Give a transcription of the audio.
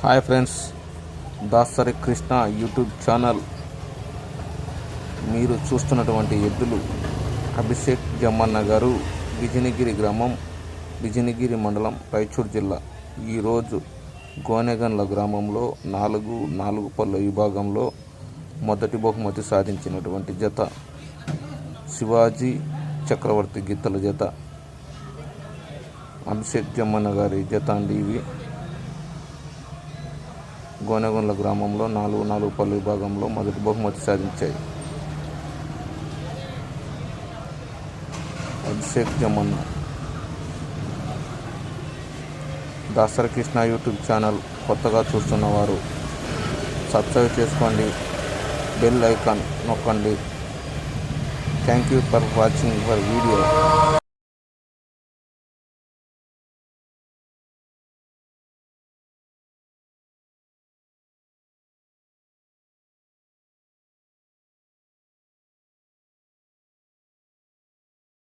Hi friends, Dasari Krishna YouTube channel. మీరు చూస్తున్నటువంటి ఎద్దులు అభిషేక్ జమ్మన్న గారు, బిజినగిరి గ్రామం, బిజినగిరి మండలం, రాయచూర్ జిల్లా. ఈరోజు గోనెగండ్ల గ్రామంలో 4 పళ్ళ విభాగంలో మొదటి బహుమతి సాధించినటువంటి జత శివాజీ చక్రవర్తి గిత్తల జత. అభిషేక్ జమ్మన్న గారి జత అండి ఇవి. గోనెగండ్ల గ్రామంలో 4 పళ్ళ విభాగంలో మొదటి బహుమతి సాధించాయి. అభిషేక్ జమ్మన్న. దాసరి కృష్ణ యూట్యూబ్ ఛానల్ కొత్తగా చూస్తున్నవారు సబ్స్క్రైబ్ చేసుకోండి, బెల్ ఐకాన్ నొక్కండి. Thank you for watching your video.